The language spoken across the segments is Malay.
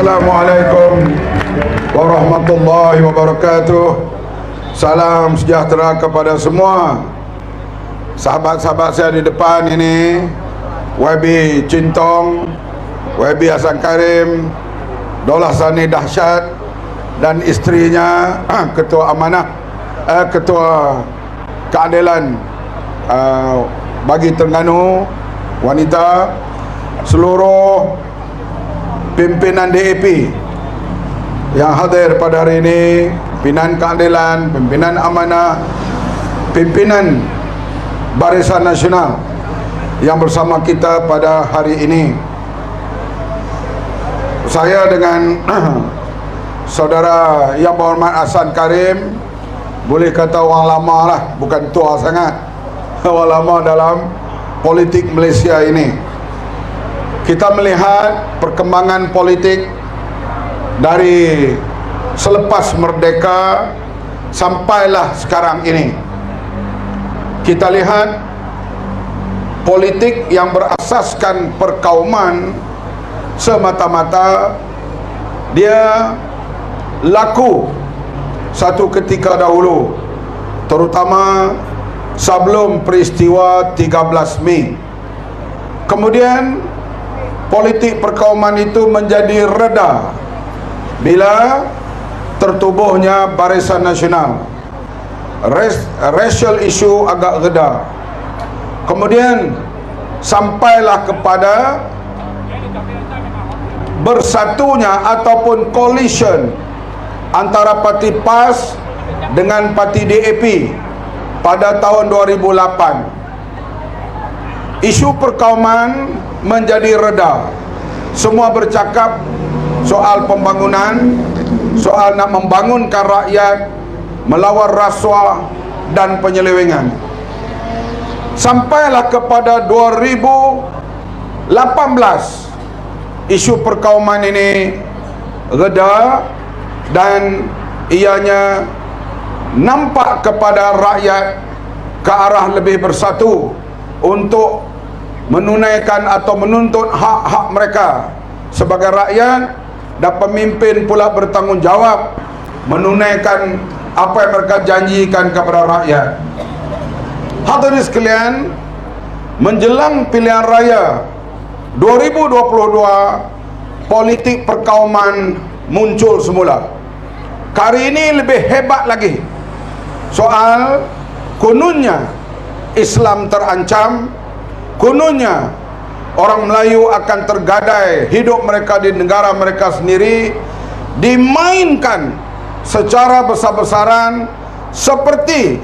Assalamualaikum warahmatullahi wabarakatuh. Salam sejahtera kepada semua sahabat-sahabat saya di depan ini, YB Cintong, YB Hasan Karim, Daulah Sani Dahsyat, dan istrinya Ketua Amanah, Ketua Keadilan bagi Terengganu wanita, seluruh pimpinan DAP yang hadir pada hari ini, pimpinan keadilan, pimpinan amanah, pimpinan Barisan Nasional yang bersama kita pada hari ini. Saya dengan saudara yang berhormat Hasan Karim, boleh kata orang lama lah, bukan tua sangat, orang lama dalam politik Malaysia ini. Kita melihat perkembangan politik dari selepas merdeka sampailah sekarang ini. Kita lihat politik yang berasaskan perkauman semata-mata dia laku satu ketika dahulu, terutama sebelum peristiwa 13 Mei. Kemudian politik perkauman itu menjadi reda bila tertubuhnya Barisan Nasional. Racial issue agak reda. Kemudian sampailah kepada bersatunya ataupun coalition antara parti PAS dengan parti DAP pada tahun 2008. Isu perkauman menjadi reda. Semua bercakap soal pembangunan, soal nak membangunkan rakyat, melawan rasuah dan penyelewengan. Sampailah kepada 2018, isu perkauman ini reda dan ianya nampak kepada rakyat ke arah lebih bersatu untuk menunaikan atau menuntut hak-hak mereka sebagai rakyat, dan pemimpin pula bertanggungjawab menunaikan apa yang mereka janjikan kepada rakyat. Hadirin sekalian, menjelang pilihan raya 2022, politik perkauman muncul semula. Kali ini lebih hebat lagi. Soal kononnya Islam terancam, kononnya orang Melayu akan tergadai hidup mereka di negara mereka sendiri, dimainkan secara besar-besaran seperti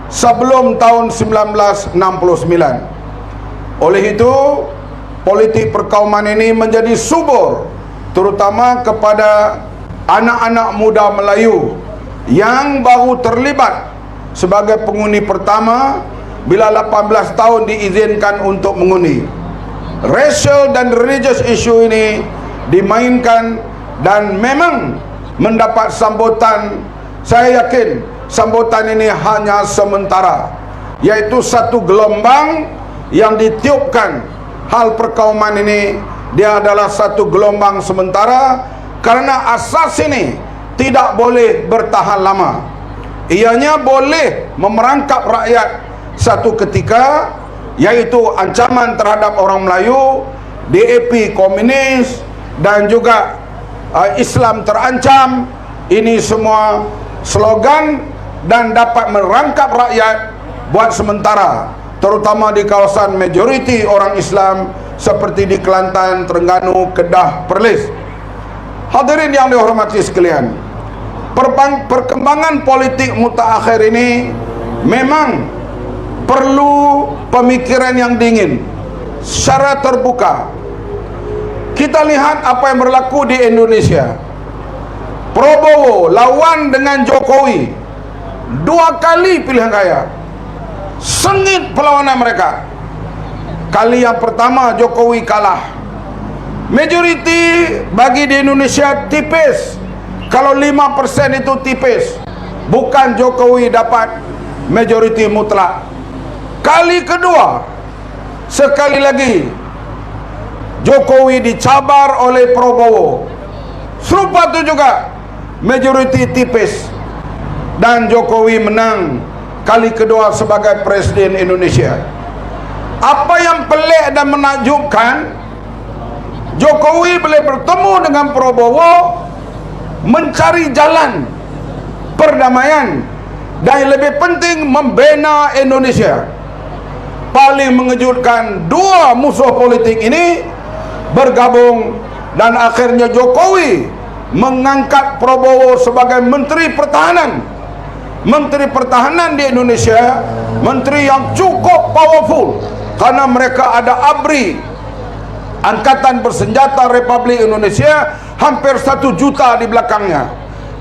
sebelum tahun 1969. Oleh itu, politik perkauman ini menjadi subur, terutama kepada anak-anak muda Melayu yang baru terlibat sebagai pengundi pertama bila 18 tahun diizinkan untuk mengundi. Racial dan religious issue ini dimainkan dan memang mendapat sambutan. Saya yakin sambutan ini hanya sementara, yaitu satu gelombang yang ditiupkan. Hal perkauman ini dia adalah satu gelombang sementara, karena asas ini tidak boleh bertahan lama. Ianya boleh memerangkap rakyat satu ketika, yaitu ancaman terhadap orang Melayu, DAP komunis, dan juga Islam terancam. Ini semua slogan dan dapat merangkap rakyat buat sementara, terutama di kawasan majoriti orang Islam seperti di Kelantan, Terengganu, Kedah, Perlis. Hadirin yang dihormati sekalian, perkembangan politik mutaakhir ini memang perlu pemikiran yang dingin secara terbuka. Kita lihat apa yang berlaku di Indonesia. Prabowo lawan dengan Jokowi 2 kali pilihan raya. Sengit perlawanan mereka. Kali yang pertama Jokowi kalah. Majoriti bagi di Indonesia tipis. Kalau 5% itu tipis. Bukan Jokowi dapat majoriti mutlak. Kali kedua, sekali lagi Jokowi dicabar oleh Prabowo. Serupa tu juga, majoriti tipis dan Jokowi menang kali kedua sebagai Presiden Indonesia. Apa yang pelik dan menakjubkan, Jokowi boleh bertemu dengan Prabowo mencari jalan perdamaian dan yang lebih penting membina Indonesia. Paling mengejutkan, dua musuh politik ini bergabung dan akhirnya Jokowi mengangkat Prabowo sebagai Menteri Pertahanan. Menteri Pertahanan di Indonesia, menteri yang cukup powerful karena mereka ada ABRI, Angkatan Bersenjata Republik Indonesia, hampir 1 juta di belakangnya.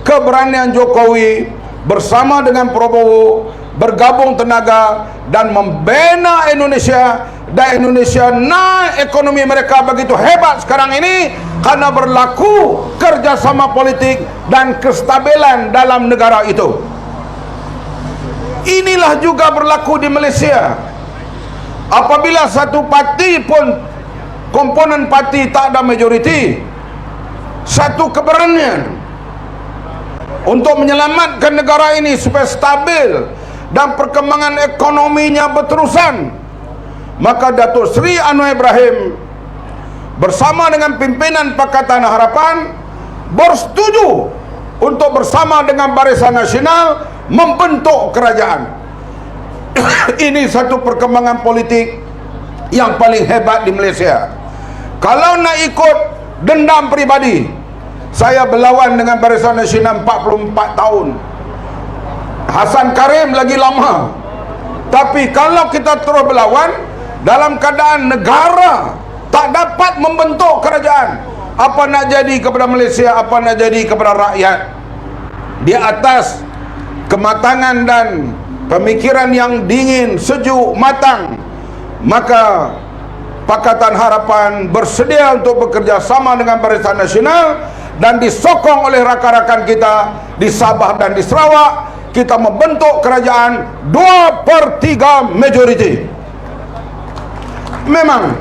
Keberanian Jokowi bersama dengan Prabowo bergabung tenaga dan membina Indonesia, dan Indonesia naik, ekonomi mereka begitu hebat sekarang ini karena berlaku kerjasama politik dan kestabilan dalam negara itu. Inilah juga berlaku di Malaysia. Apabila satu parti pun, komponen parti tak ada majoriti, satu keberanian untuk menyelamatkan negara ini supaya stabil dan perkembangan ekonominya berterusan, maka Datuk Seri Anwar Ibrahim bersama dengan pimpinan Pakatan Harapan bersetuju untuk bersama dengan Barisan Nasional membentuk kerajaan. Ini satu perkembangan politik yang paling hebat di Malaysia. Kalau nak ikut dendam pribadi, saya berlawan dengan Barisan Nasional 44 tahun. Hasan Karim lagi lama. Tapi kalau kita terus berlawan dalam keadaan negara tak dapat membentuk kerajaan, apa nak jadi kepada Malaysia, apa nak jadi kepada rakyat? Di atas kematangan dan pemikiran yang dingin, sejuk, matang, maka Pakatan Harapan bersedia untuk bekerja sama dengan Barisan Nasional dan disokong oleh rakan-rakan kita di Sabah dan di Sarawak. Kita membentuk kerajaan 2/3 majoriti. Memang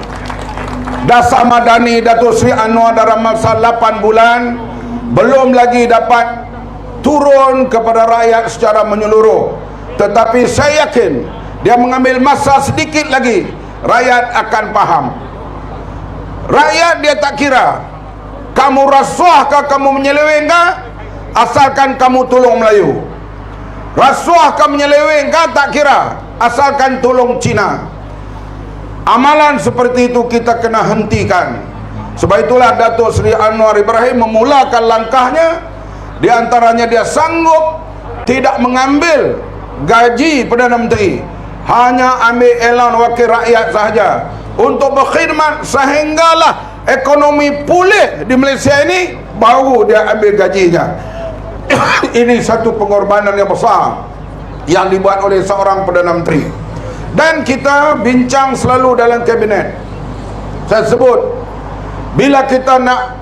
Dasar Madani Datuk Seri Anwar dalam masa 8 bulan belum lagi dapat turun kepada rakyat secara menyeluruh, tetapi saya yakin dia mengambil masa sedikit lagi, rakyat akan faham. Rakyat dia tak kira kamu rasuah ke kamu menyeleweng ke, asalkan kamu tolong Melayu. Rasuah ke menyeleweng ke tak kira, asalkan tolong Cina. Amalan seperti itu kita kena hentikan. Sebab itulah Datuk Seri Anwar Ibrahim memulakan langkahnya. Di antaranya dia sanggup tidak mengambil gaji Perdana Menteri, hanya ambil elan wakil rakyat sahaja untuk berkhidmat sehinggalah ekonomi pulih di Malaysia ini, baru dia ambil gajinya. Ini satu pengorbanan yang besar yang dibuat oleh seorang Perdana Menteri. Dan kita bincang selalu dalam kabinet. Saya sebut, bila kita nak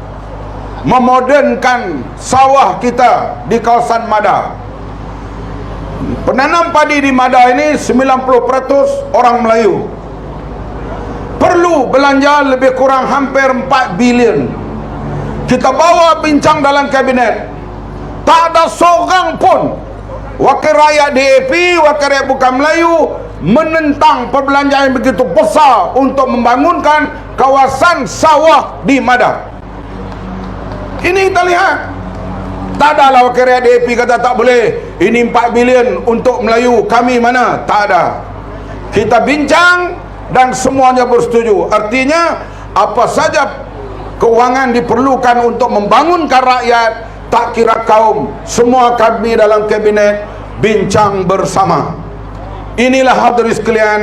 memodernkan sawah kita di kawasan Mada, penanam padi di Mada ini 90% orang Melayu, perlu belanja lebih kurang hampir 4 bilion. Kita bawa bincang dalam kabinet, tak ada seorang pun wakil rakyat DAP, wakil rakyat bukan Melayu menentang perbelanjaan yang begitu besar untuk membangunkan kawasan sawah di Mada. Ini kita lihat, tak adalah wakil rakyat DAP kata tak boleh, ini 4 bilion untuk Melayu, kami mana? Tak ada. Kita bincang dan semuanya bersetuju. Artinya apa saja kewangan diperlukan untuk membangunkan rakyat, tak kira kaum, semua kami dalam kabinet bincang bersama. Inilah hadirin sekalian,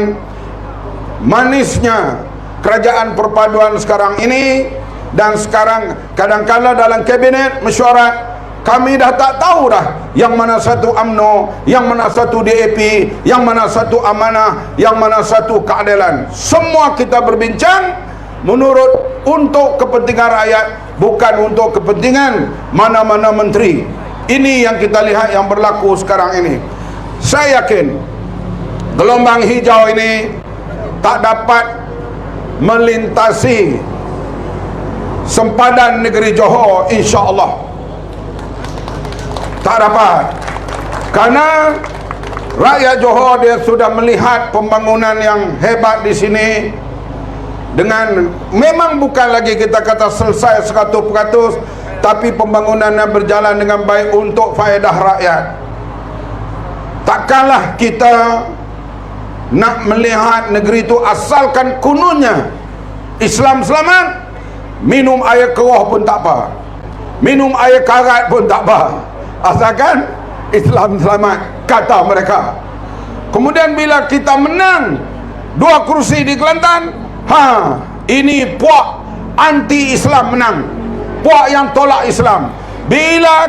manisnya kerajaan perpaduan sekarang ini. Dan sekarang kadang-kadang dalam kabinet mesyuarat, kami dah tak tahu dah yang mana satu UMNO, yang mana satu DAP, yang mana satu amanah, yang mana satu keadilan. Semua kita berbincang menurut untuk kepentingan rakyat, bukan untuk kepentingan mana-mana menteri. Ini yang kita lihat yang berlaku sekarang ini. Saya yakin gelombang hijau ini tak dapat melintasi sempadan negeri Johor, insya-Allah tak dapat. Karena rakyat Johor dia sudah melihat pembangunan yang hebat di sini. Dengan memang bukan lagi kita kata selesai 100%, tapi pembangunannya berjalan dengan baik untuk faedah rakyat. Takkanlah kita nak melihat negeri itu asalkan kononnya Islam selamat, minum air keruh pun tak apa, minum air karat pun tak apa, asalkan Islam selamat, kata mereka. Kemudian bila kita menang 2 kursi di Kelantan, ini puak anti Islam menang, puak yang tolak Islam. Bila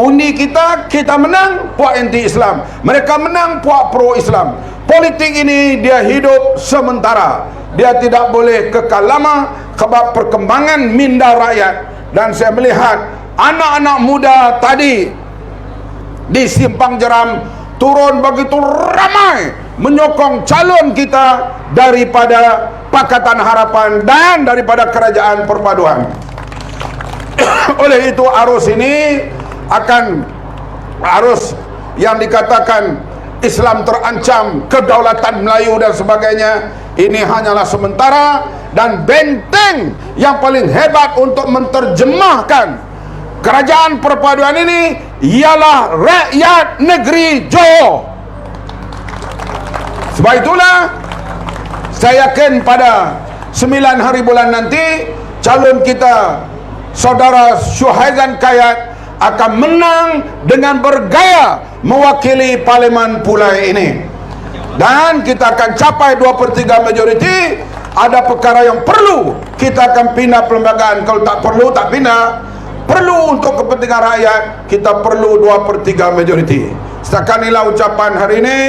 undi kita menang, puak anti Islam, mereka menang, puak pro Islam. Politik ini dia hidup sementara, dia tidak boleh kekal lama sebab perkembangan minda rakyat. Dan saya melihat anak-anak muda tadi di Simpang Jeram turun begitu ramai menyokong calon kita daripada Pakatan Harapan dan daripada Kerajaan Perpaduan. Oleh itu arus ini akan arus yang dikatakan Islam terancam, kedaulatan Melayu dan sebagainya, ini hanyalah sementara. Dan benteng yang paling hebat untuk menerjemahkan Kerajaan Perpaduan ini ialah rakyat negeri Johor. Sebab itulah saya yakin pada 9 hari bulan nanti calon kita Saudara Syuhaizan Kayat akan menang dengan bergaya mewakili Parlimen Pulai ini, dan kita akan capai 2/3 majoriti. Ada perkara yang perlu kita akan pindah perlembagaan, kalau tak perlu tak pindah. Perlu untuk kepentingan rakyat, kita perlu 2/3 majoriti. Setakat inilah ucapan hari ini.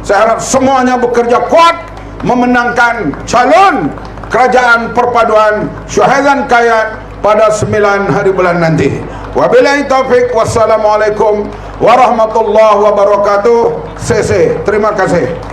Saya harap semuanya bekerja kuat memenangkan calon Kerajaan Perpaduan Syuhaizan Kayat pada 9 hari bulan nanti. Wabillahi taufik, wassalamualaikum warahmatullahi wabarakatuh. Terima kasih.